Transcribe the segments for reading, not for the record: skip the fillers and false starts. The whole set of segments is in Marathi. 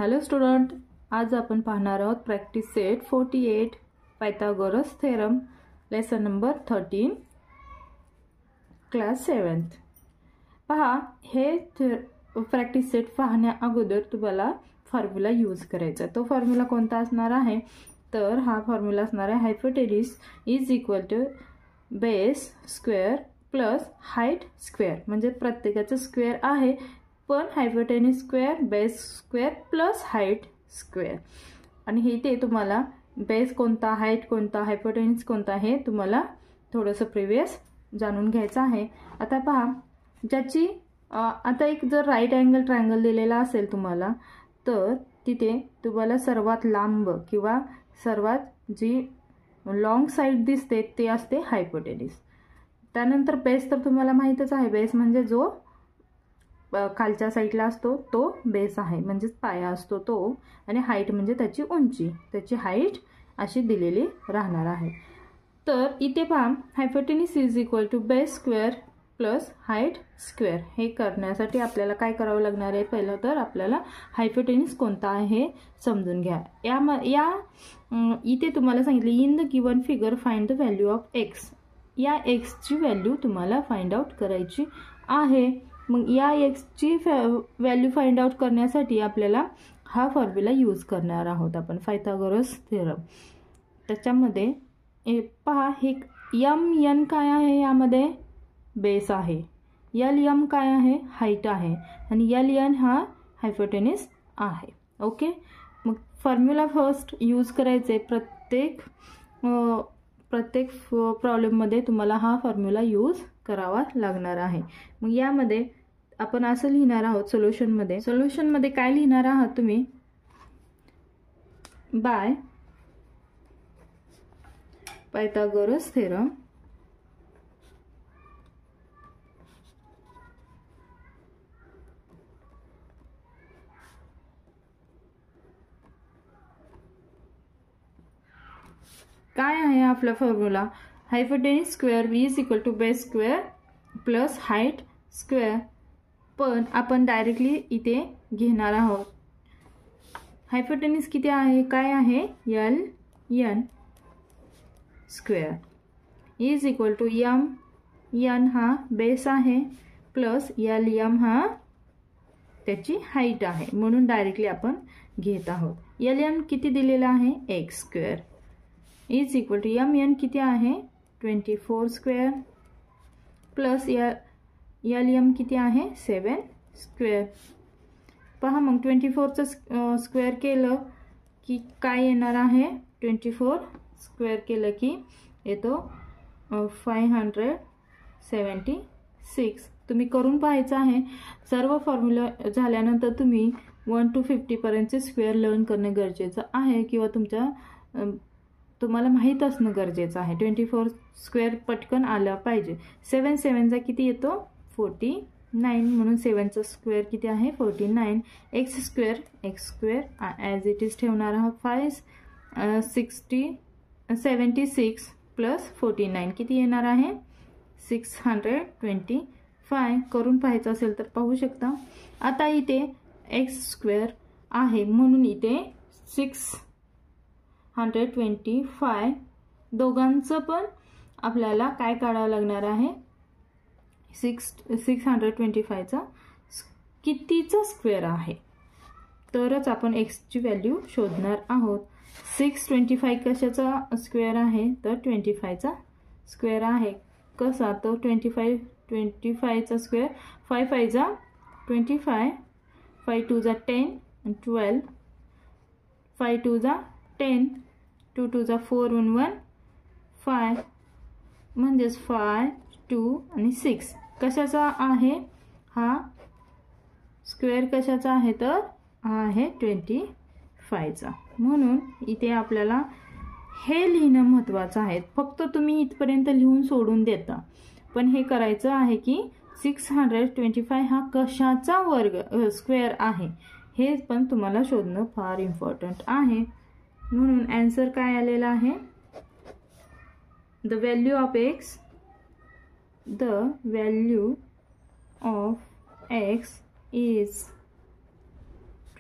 हॅलो स्टुडंट, आज आपण पाहणार आहोत practice set 48 Pythagoras theorem lesson number 13 class 7th। पहा, हे प्रॅक्टिस सेट पाहण्या अगोदर तुम्हाला फॉर्म्युला यूज करायचा। तो फॉर्म्युला कोणता असणार आहे तर हा फॉर्म्युला असणार आहे hypotenuse is equal to base square plus height square. म्हणजे प्रत्येकाचं स्क्वेअर आहे पण hypotenuse square base square plus height square. आणि हे ते तुम्हाला बेस कोणता, हाईट कोणता, हायपोटेन्यूज कोणता हे तुम्हाला थोडंसं प्रिवियस जाणून घ्यायचं आहे। आता पहा, ज्याची आता एक जर राईट अँगल ट्रायंगल दिलेला असेल तुम्हाला तर तिथे तुम्हाला सर्वात लांब किंवा सर्वात जी लॉंग साइड दिसते ते असते हायपोटेन्यूज। त्यानंतर बेस तर तुम्हाला माहीतच आहे, बेस म्हणजे जो खालच्या साईडला असतो तो बेस आहे, म्हणजे पाया असतो तो। आणि हाईट म्हणजे त्याची उंची, त्याची हाईट अशी दिलेली राहणार आहे। तर इथे पहा, hypotenuse is equal to base square plus height square. हे करण्यासाठी आपल्याला काय करावं लागणार आहे, पहिलं तर आपल्याला हायपोटेन्यूज कोणता आहे हे समजून घ्या। इथे तुम्हाला सांगितले in the given figure find the value of x. या एक्सची व्हॅल्यू तुम्हाला फाइंड आउट करायची आहे। मग या एक्सची व्हॅल्यू फाइंड आउट करण्यासाठी आपल्याला हा फॉर्म्युला यूज करणार आहोत आपण, पायथागोरस थेरम। त्याच्यामध्ये पहा, हे यम एन काय आहे, यामध्ये बेस आहे, यल एम काय आहे, हाईट आहे, आणि यल एन हा हायपोटेन्यूज आहे। ओके, मग फॉर्म्युला फर्स्ट यूज करायचे। प्रत्येक प्रॉब्लेममध्ये तुम्हाला हा फॉर्म्युला यूज करावा लागणार आहे। मग यामध्ये आपण असं लिहिणार आहोत सोल्युशनमध्ये काय लिहिणार आहात तुम्ही, बाय पायथागोरस थेरम काय आहे आपला formula, hypotenuse square is equal to base square plus height square. पण आपण डायरेक्टली इथे घेणार आहोत। हायपोटेन्यूज किती आहे, काय आहे, L N square is equal to M N हा बेस आहे प्लस यल एम हा त्याची हाईट आहे, म्हणून डायरेक्टली आपण घेत आहोत। यल एन किती दिलेला आहे, x square is equal to M N किती आहे 24 स्क्वेअर प्लस यल एम किती आहे 7 स्क्वेअर। पहा, मग 24चं स्क्वेअर केलं की काय येणार आहे, 24 स्क्वेअर केलं की येतो 576। तुम्ही करून पाहायचं आहे। सर्व फॉर्म्युला झाल्यानंतर तुम्ही 1 to 50 पर्यंतचे स्क्वेअर लर्न करणे गरजेचं आहे, किंवा तुम्हाला माहीत असणं गरजेचं आहे। 24 स्क्वेअर पटकन आला पाहिजे। 7 7 किती येतो 49, म्हणून 7चा स्क्वेअर किती आहे 49। X square as it is ठेवणार आहोत। 76 प्लस 49 किती येणार आहे 625। करून पाहायचं असेल तर पाहू शकता। आता इथे एक्स स्क्वेअर आहे म्हणून इथे 625 दोघांचं पण आपल्याला काय काढावं लागणार आहे, 625चा कितीचा स्क्वेअर आहे तरच आपण एक्सची व्हॅल्यू शोधणार आहोत। 625 कशाचा स्क्वेअर आहे तर 25चा स्क्वेअर आहे। कसा तो 25चा स्क्वेअर 5 5 जा 25, 5 2 जा 10 आणि 12, 5 2 जा 10, 2 2 जा 4 1 1 5, म्हणजेच 5 2 आणि 6 कशाचा आहे, हा स्क्वेअर कशाचा आहे तर हा आहे 25चा। म्हणून इथे आपल्याला हे लिहिणं महत्त्वाचं आहे। फक्त तुम्ही इथपर्यंत लिहून सोडून देता, पण हे करायचं आहे की 625 हा कशाचा वर्ग स्क्वेअर आहे हे पण तुम्हाला शोधणं फार इम्पॉर्टंट आहे। म्हणून आन्सर काय आलेला आहे, the value of x is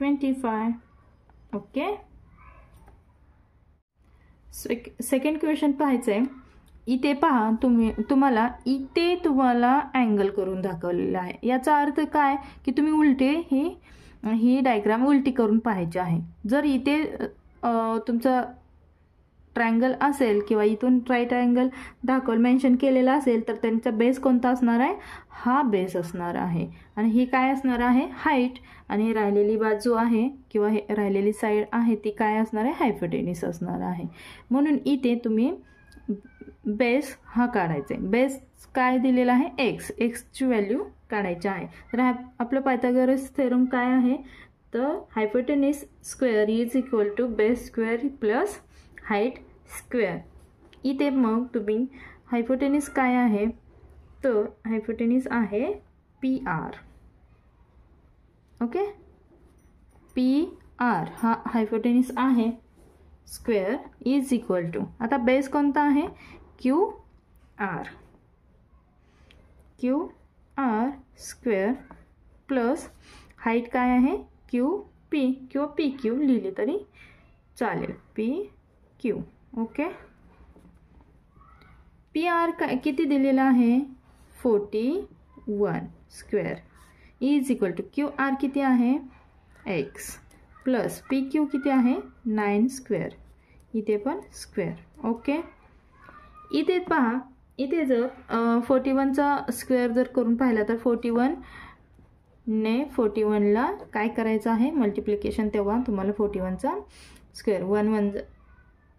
25। Okay. Second question पाहायचं आहे. इथे पहा, तुम्हाला इथे तुम्हाला अँगल करून दाखवलेला आहे. याचा अर्थ काय की तुम्ही उलटे ही डायग्राम उलटी करून पाहायची आहे. जर इथे तुमचा ट्रायंगल असेल किंवा इथून राईट अँगल मेन्शन केलेला असेल तर त्यांचा बेस कोणता असणार आहे? हा बेस असणार आहे. आणि ही काय असणार आहे? हाईट. आणि राहिलेली बाजू आहे किंवा राहिलेली साईड आहे ती काय असणार आहे? हायपोटेन्यूस असणार आहे. म्हणून इथे तुम्ही बेस हा काढायचा आहे. बेस काय दिलेला आहे? एक्सची व्हॅल्यू काढायची आहे. तर आपलं पायथागोरस थेरम काय आहे? तर hypotenuse square is equal to base square plus height square. इथे मग तुम्ही हायपोटेन्यूस काय आहे? तर हायपोटेन्यूस आहे PR. ओके, PR हा हायपोटेन्यूस आहे. स्क्वेअर इज इक्वल टू, आता बेस कोणता आहे? QR स्क्वेअर प्लस हाईट काय आहे? QP किंवा PQ लिहिली तरी चालेल. PQ. ओके. PR काय किती दिलेला आहे? 41 square is equal to QR किती आहे? X प्लस PQ किती आहे? 9 स्क्वेअर. इथे पण स्क्वेअर. ओके. इथे पहा, इथे जर 41चा स्क्वेअर जर करून पाहिला तर 41 ने 41ला काय करायचं आहे? मल्टिप्लिकेशन. तेव्हा तुम्हाला 41चा स्क्वेअर 1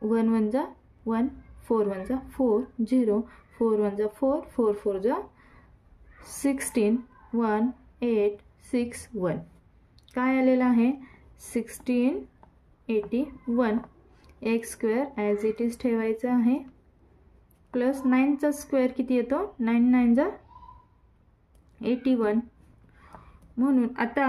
1 जा 1 4 1 जा 4 0 4 1 जा 4 4 4 जा 16 1 8 6 1 काय आलेलं आहे? 1681. X square as it is ठेवायचं आहे प्लस 9चा स्क्वेअर किती येतो? 9 9 जा 81. म्हणून आता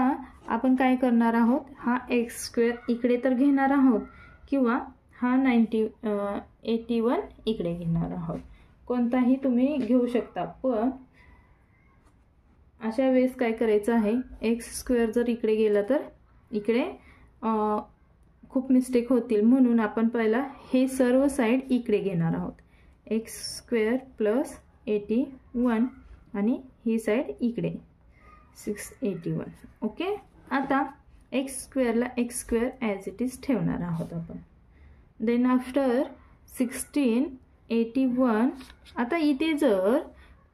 आपण काय करणार आहोत? हा एक्स स्क्वेअर इकडे तर घेणार आहोत किंवा हा 81 इकडे घेणार आहोत. कोणताही तुम्ही घेऊ शकता. पण अशा वेळेस काय करायचं आहे? एक्स स्क्वेअर जर इकडे गेला तर इकडे खूप मिस्टेक होतील. म्हणून आपण पहिला हे सर्व साईड इकडे घेणार आहोत. एक्स स्क्वेअर प्लस 81 आणि ही साईड इकडे 681. ओके. आता एक्स स्क्वेअरला X square as it is ठेवणार आहोत आपण. Then after 1681. आता इथे जर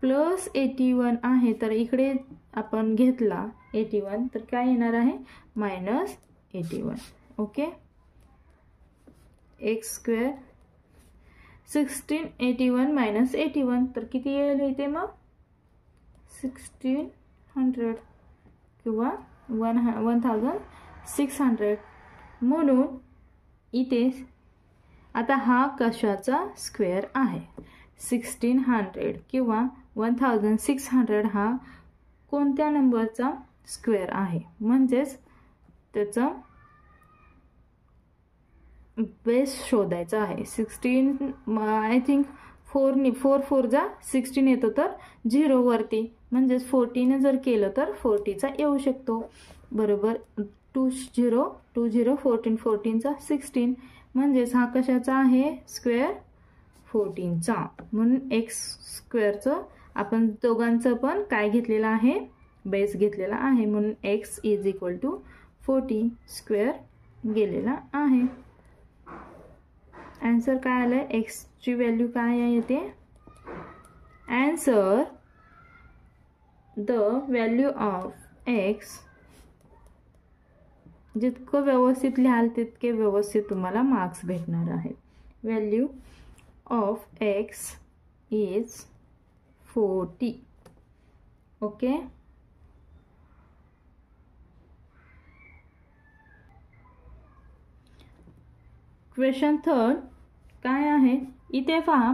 प्लस 81 आहे तर इकडे आपण घेतला 81 तर काय येणार आहे? Minus 81. Okay. X square 1681 minus 81 तर किती येईल इथे? मग 1600 किंवा 1600. म्हणून इथे आता हा कशाचा स्क्वेअर आहे? 1600 किंवा 1600 हा कोणत्या नंबरचा स्क्वेअर आहे? म्हणजेच त्याचा बेस शोधायचा आहे. 16 आय थिंक 4 4 जा 16 येतो तर 0 वरती, म्हणजेच 40 जर केलं तर 40चा येऊ शकतो. बरोबर. 2 0 2 0 14 14चा 16. म्हणजेच हा कशाचा आहे? स्क्वेअर 14चा. म्हणून एक्स स्क्वेअरचं आपण दोघांचं पण काय घेतलेलं आहे? बेस घेतलेला आहे. म्हणून x is equal to 40 square गेलेला आहे. आन्सर काय आलं? एक्सची व्हॅल्यू काय येते? Answer the value of x. जितकं व्यवस्थित लिहाल तितके व्यवस्थित तुम्हाला मार्क्स भेटणार आहेत. Value of x is 40. Okay. Question third काय आहे? इथे पहा,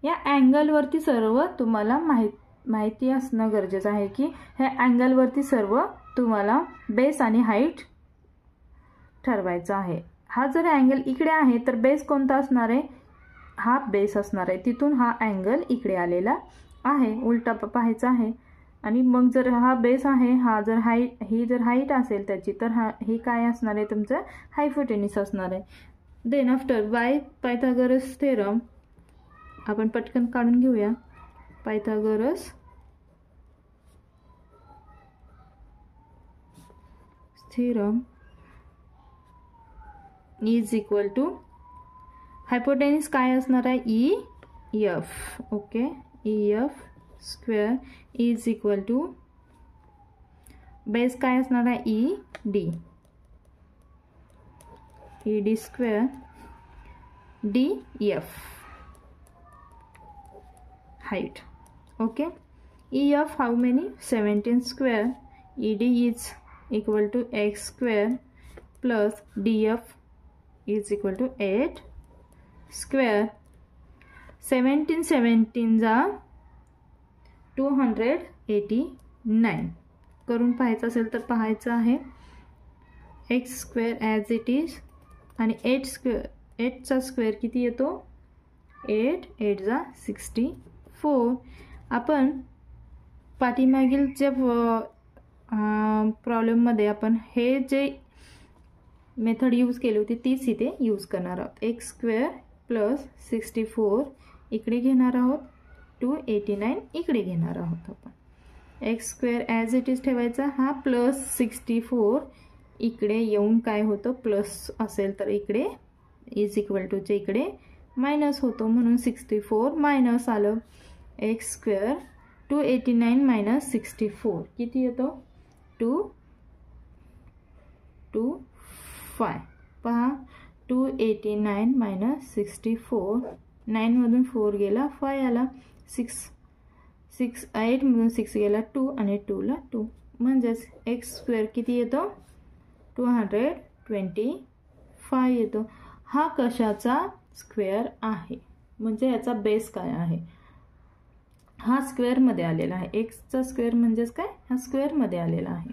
या अँगलवरती सर्व तुम्हाला माहिती असणं गरजेचं आहे की ह्या अँगलवरती सर्व तुम्हाला बेस आणि हाईट ठरवायचं आहे. हा जर अँगल इकडे आहे तर बेस कोणता असणार आहे? हा बेस असणार आहे. तिथून हा अँगल इकडे आलेला आहे. उलटा पाहायचा आहे. आणि मग जर हा बेस आहे, हा जर ही जर हाईट असेल त्याची, तर हे काय असणार आहे तुमचं हायपोटेनिस असणार आहे. Then after by Pythagoras theorem आपण पटकन काढून घेऊया. Pythagoras theorem is equal to hypotenuse काय असणार आहे E F. Okay, E F square is equal to base काय असणार आहे E D square D F height. Okay, EF how many 17 square, ED is equal to x square plus DF is equal to 8 square. 17 जा 289 करून पाहायचं असेल तर पाहायचं आहे. x square as it is आणि 8 चा स्क्वेअर किती येतो 8 जा 64. आपण पाठीमागील जे प्रॉब्लेममध्ये आपण हे जे मेथड यूज केली होती तीच इथे यूज करणार आहोत. एक्स स्क्वेअर प्लस 64 इकडे घेणार आहोत, 289 इकडे घेणार आहोत. आपण x square as it is ठेवायचा, हा प्लस 64 इकडे येऊन काय होतं प्लस असेल तर इकडे इज इक्वल टूचे इकडे मायनस होतो, म्हणून 64 मायनस आलं. एक्स स्क्वेअर 289 मायनस 64 किती येतो 225. पहा 289 मायनस 64, 9 मधून 4 गेला 5 आला, 8 मधून 6 गेला 2 आणि 2 ला 2, म्हणजेच एक्स स्क्वेअर किती येतो 225 येतो. हा कशाचा स्क्वेअर आहे म्हणजे याचा बेस काय आहे, हा स्क्वेअर मध्ये आलेला आहे. एक्सचा स्क्वेअर म्हणजेच काय हा स्क्वेअर मध्ये आलेला आहे,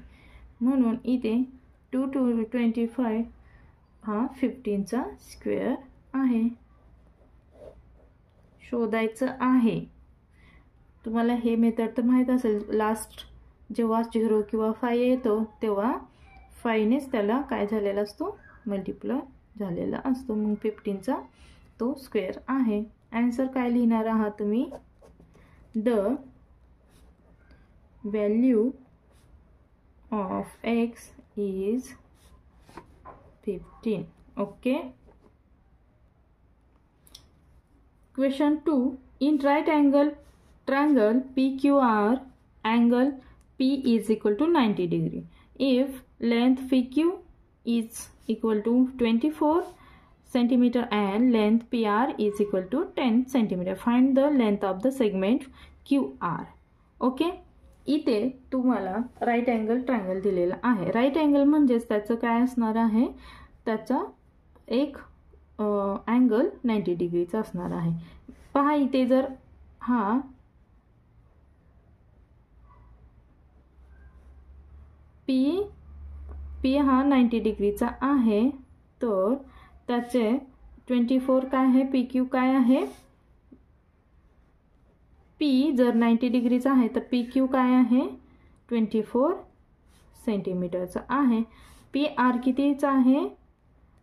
म्हणून इथे 225 हा 15चा स्क्वेअर आहे. शोधायचं आहे. तुम्हाला हे मेथड तर माहीत असेल, लास्ट जेव्हा 0 किंवा 5 येतो तेव्हा 5नेच त्याला काय झालेला असतो मल्टिप्लाय झालेला असतो, मग 15चा तो स्क्वेअर आहे. आन्सर काय लिहिणार आहात तुम्ही, the value of x is 15. Okay. Question 2. In right angle triangle PQR, angle P is equal to 90 degree. If length PQ is equal to 24 centimeter and length PR is equal to 10 centimeter, find the length of the segment QR. Okay, इथे तुम्हाला राईट अँगल ट्रायंगल दिलेला आहे. राईट अँगल म्हणजेच त्याचं काय असणार आहे, त्याचा एक अँगल 90 डिग्रीचा असणार आहे. पहा इथे जर हा पी हा 90 डिग्रीचा आहे, तर त्याचे 24 काय आहे, पी क्यू काय आहे, पी जर 90 डिग्रीचा आहे तर पी क्यू काय आहे 24 सेंटीमीटरचा आहे. पी आर कितीचा आहे,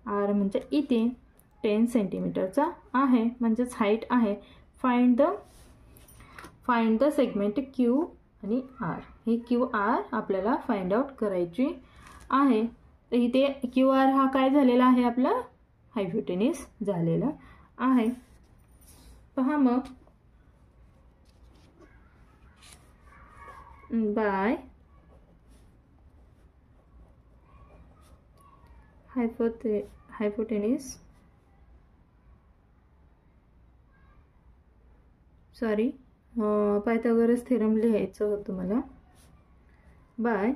आर म्हणजे इथे 10 सेंटीमीटरचा आहे, म्हणजेच हाईट आहे. फाइंड द सेगमेंट क्यू आणि आर. ही क्यू आर आपल्याला फाइंड आउट करायची आहे. तर इथे क्यू आर हा काय झालेला आहे, आपला हायपोटेनिस झालेला आहे. पहा मग बाय हायपोटेनिस पायथागोरस थेरम लिहायचं होतं मला. By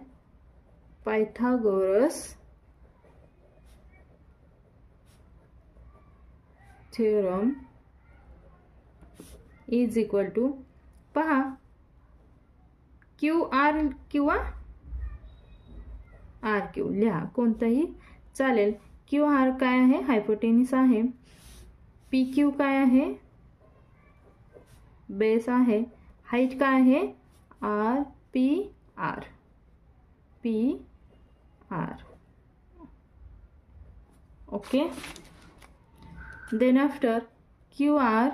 Pythagoras theorem is equal to, पहा क्यू आर किंवा आर क्यू लिहा, कोणताही चालेल. क्यू आर काय आहे, हायपोटेनिस आहे. पी क्यू काय आहे, बेस आहे. हाईट काय आहे, R PR. Okay. Then after QRX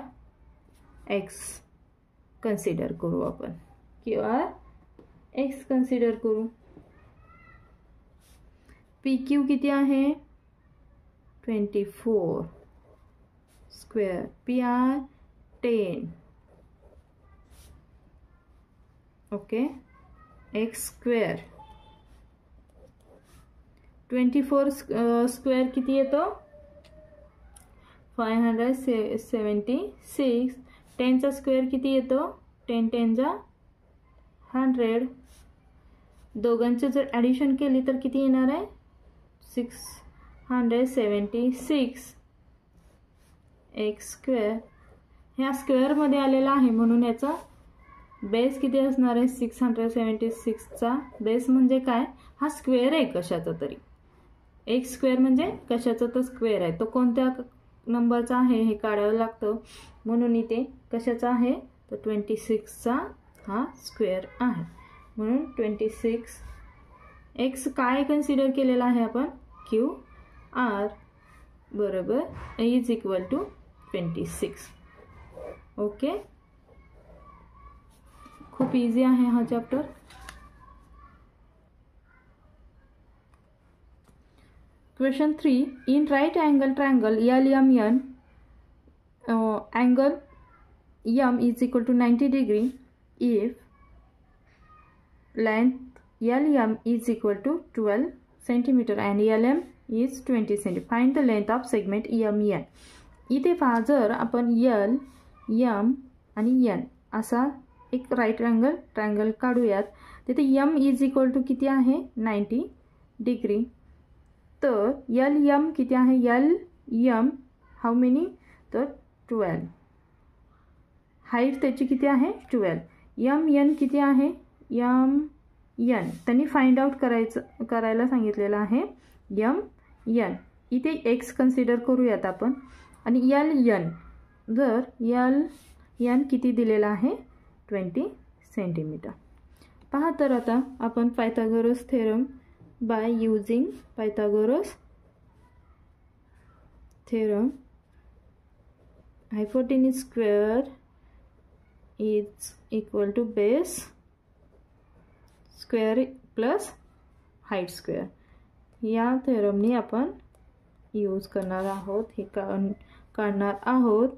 consider करू आपण. QRX consider करू. PQ किती आहे 24 square. PR 10. Okay. X square 24 square किती येतो 576. 10चा स्क्वेअर किती येतो 10 10 जा 100. दोघांची जर ॲडिशन केली तर किती येणार आहे 676. एक्स स्क्वेअर ह्या स्क्वेअरमध्ये आलेला आहे म्हणून याचा बेस किती असणार आहे 676चा बेस म्हणजे काय हा स्क्वेअर आहे कशाचा तरी. एक्स स्क्वेअर म्हणजे कशाचा तर स्क्वेअर आहे तो कोणत्या नंबरचा आहे हे काढावं लागतं म्हणून इथे कशाचा आहे तर 26चा हा स्क्वेअर आहे म्हणून 26. एक्स काय कन्सिडर केलेला आहे आपण QR बरोबर इज इक्वल टू 26. ओके. खूप इझी आहे हा chapter. Question 3. In right angle triangle LMN, angle M is equal to 90 degree if length LM is equal to 12 centimeter and LM is 20 centimeter. Find the length of segment EMN. इथे पहा जर आपण L, M आणि N असा एक राईट अँगल ट्रायंगल काढूयात. तिथे M इज इक्वल टू किती आहे 90 डिग्री. तर LM किती आहे LM हाऊ मेनी तर 12. हाईट त्याची किती आहे 12. MN किती आहे MN त्यांनी फाइंड आउट करायला सांगितलेलं आहे MN. इथे X कन्सिडर करूयात आपण आणि LN जर LN किती दिलेला आहे 20 सेंटीमीटर. पहा तर आता आपण Pythagoras theorem by using Pythagoras theorem, hypotenuse square is equal to base square plus height square. या थेरमनी आपण यूज करणार आहोत हे काढणार आहोत.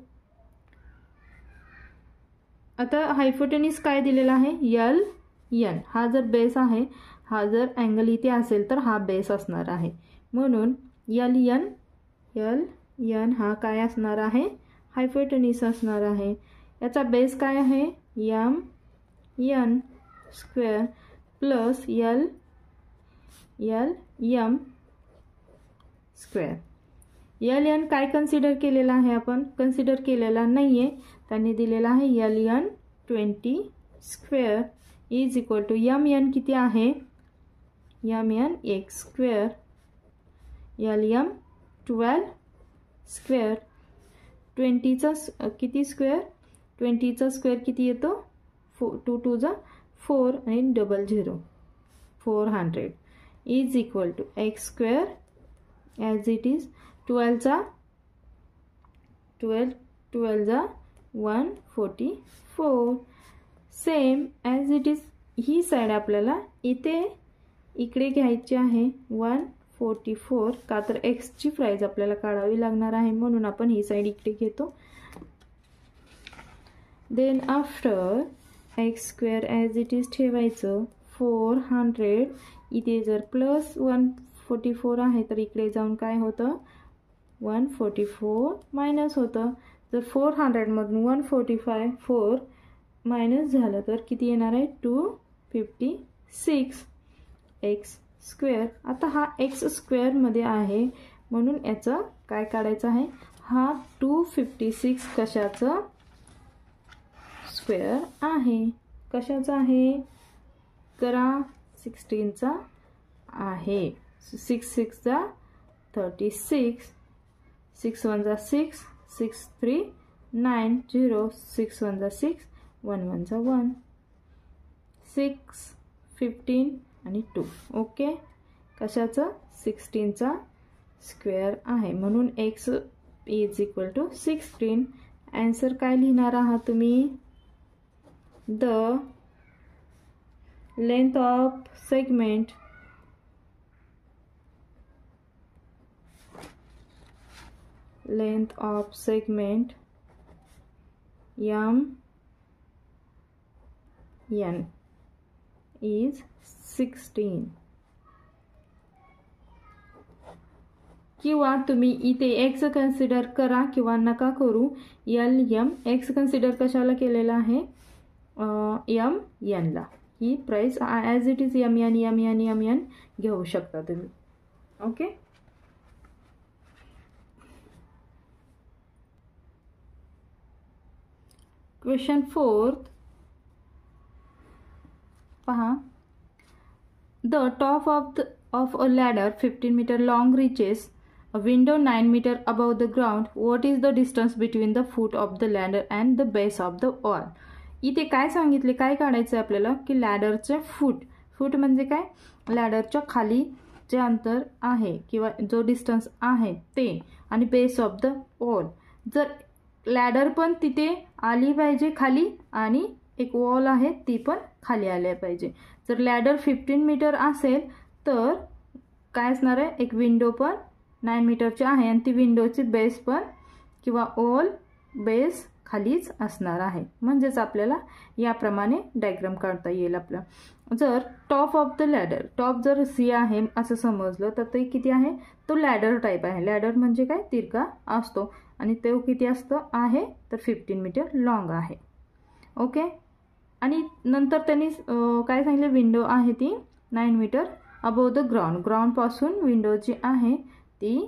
आता हायपोटेन्यूज काय दिलेला आहे LN. हा जर बेस आहे हा जर अँगल इथे असेल तर हा बेस असणार आहे म्हणून LN हा काय असणार आहे हायपोटेन्यूज असणार आहे. याचा बेस काय आहे MN square plus LM square. LN काय कन्सिडर केलेला आहे आपण कन्सिडर केलेला नाही आहे. त्यांनी दिलेला आहे LN 20 square is equal to MN किती आहे MN X square LM 12 square. 20चा किती स्क्वेअर 20चा स्क्वेअर किती येतो 2 2 जा 4 आणि 00 400 is equal to X square as it is 12 जा 144. सेम ॲज इट इज ही साईड आपल्याला इकडे घ्यायची आहे 144 का तर एक्सची प्राइस आपल्याला काढावी लागणार आहे म्हणून आपण ही साईड इकडे घेतो. Then after x square as it is ठेवायचं 400. इथे जर प्लस 144 आहे तर इकडे जाऊन काय होतं 144 मायनस होतं. जर 400 मधून 145 मायनस झालं तर किती येणार आहे 256 एक्स स्क्वेअर. आता हा एक्स स्क्वेअरमध्ये आहे म्हणून याचं काय काढायचं आहे हा 256 कशाचं स्क्वेअर आहे कशाचा आहे करा 16चा आहे. 6 6 जा 36 6 1 जा 6 6 3 9 0 6 1 जा 6 1 1 जा 1 6 15 आणि 2. ओके, कशाचं 16चा स्क्वेअर आहे म्हणून x is equal to 16. Answer काय लिहिणार आहात तुम्ही? The length of segment MN is 16. किंवा तुम्ही इथे x कन्सिडर करा किंवा नका करू. LM x कन्सिडर कशाला केलेला आहे? MN ला. ही price as it is MN घेऊ शकता तुम्ही. ओके, क्वेश्चन 4 पहा. The top of a ladder 15 metre long reaches a window 9 meter above the ground. What is the distance between the foot of the ladder and the base of the wall? इथे काय सांगितले, काय काढायचं आपल्याला की लॅडरचे फूट म्हणजे काय? लॅडरच्या खाली जे अंतर आहे किंवा जो डिस्टन्स आहे ते, आणि बेस ऑफ द वॉल. जर लॅडर पण तिथे आली पाहिजे खाली आणि एक वॉल आहे ती पण खाली आल्या पाहिजे. जर लॅडर 15 मीटर असेल तर काय असणार आहे? एक विंडो पण 9 मीटरची आहे आणि ती विंडोची बेस पण किंवा वॉल बेस खालीच असणार आहे. म्हणजेच आपल्याला याप्रमाणे डायग्राम काढता येईल आपला. जर top of the ladder, top जर सी आहे असं समजलं तर ते किती आहे? तो लॅडर टाईप आहे. लॅडर म्हणजे काय? तिरका असतो आणि तो किती असतो आहे तर 15 मीटर लॉंग आहे. ओके, आणि नंतर त्यांनी काय सांगितलं? विंडो आहे ती 9 मीटर अबोव द ग्राउंडपासून विंडो जी आहे ती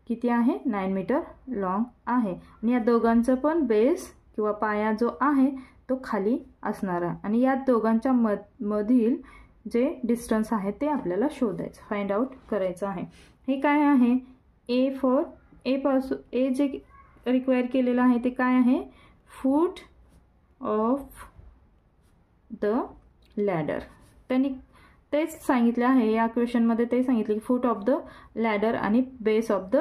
किती आहे? 9 मीटर लॉंग आहे. आणि या दोघांचं पण बेस किंवा पाया जो आहे तो खाली असणार आहे. आणि या दोघांच्या मधील जे डिस्टन्स आहे ते आपल्याला शोधायचं, फाइंड आउट करायचं आहे. हे काय आहे? ए पासून जे रिक्वायर केलेलं आहे ते काय आहे? फूट ऑफ द लॅडर. त्यांनी तेच सांगितले आहे या क्वेश्चनमध्ये. ते सांगितले की फूट ऑफ द लॅडर आणि base of the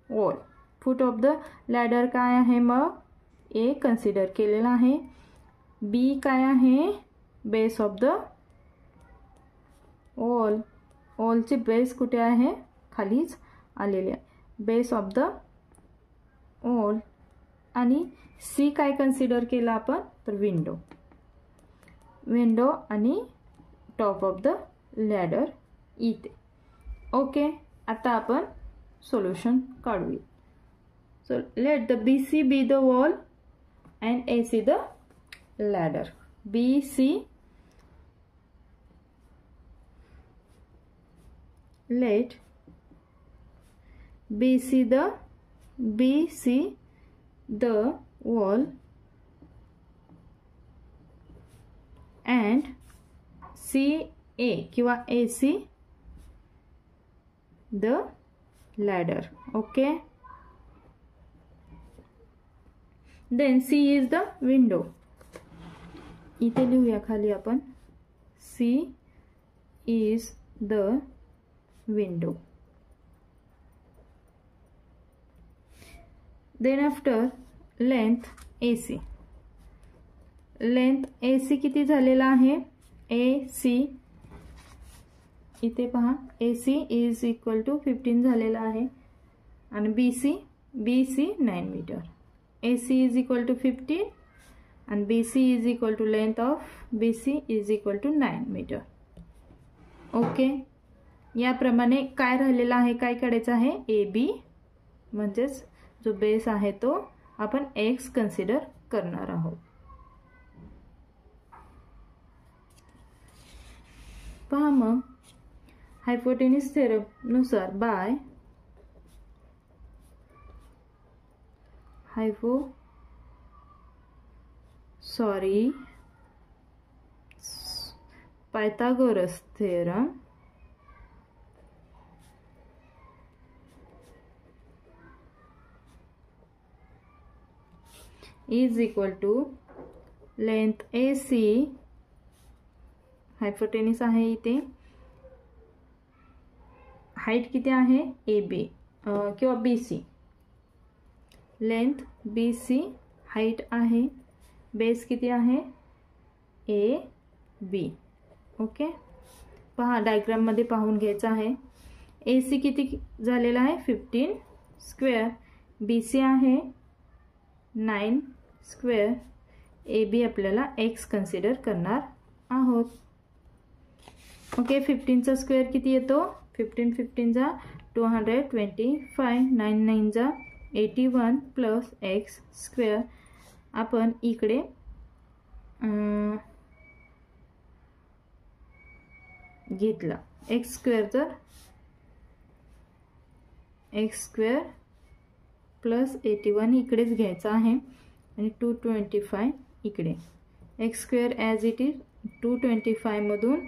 wall. Foot of the ladder काय आहे? मग ए कन्सिडर केलेला आहे. बी काय आहे? Base of the wall. वॉलची बेस कुठे आहे? खालीच आलेली आहे. Base of the wall. आणि सी काय कन्सिडर केला आपण तर विंडो आणि टॉप ऑफ द लॅडर इथे. ओके, आता आपण सोल्युशन काढूया. So let the BC be the wall and AC the ladder. BC, let BC the wall and CA किंवा AC the ladder. Okay, then C is the window. इथे लिहूया खाली आपण. C is the window. Then after length AC. Length AC किती झालेला आहे? AC इथे पहा, AC इज इक्वल टू 15 झालेला आहे आणि BC 9 metre. AC is equal to 15 आणि BC is equal to length of BC is equal to 9 metre. Okay, याप्रमाणे काय राहिलेला आहे? काय काढायचं आहे? AB म्हणजेच जो बेस आहे तो आपण X कन्सिडर करणार आहोत. पहा मग, हायपोटेन्यूस थेरम नुसार by Pythagoras theorem is equal to length AC hypotenuse आहे इथे. हाईट किती आहे ए बी किंवा B C. Length B C, height आहे, बेस किती आहे ए बी. ओके, पहा डायग्राममध्ये पाहून घ्यायचं आहे. ए सी किती झालेला आहे 15 स्क्वेअर, बी सी आहे 9 स्क्वेअर, ए बी आपल्याला एक्स कन्सिडर करणार आहोत. ओके, 15चा स्क्वेअर किती येतो 15 जा 225, 9 जा 81 प्लस एक्स स्क्वेअर. आपण इकडे घेतला एक्स स्क्वेअर, तर एक्स स्क्वेअर प्लस 81 इकडेच घ्यायचा आहे आणि 225 इकडे. X square as it is 225 मधून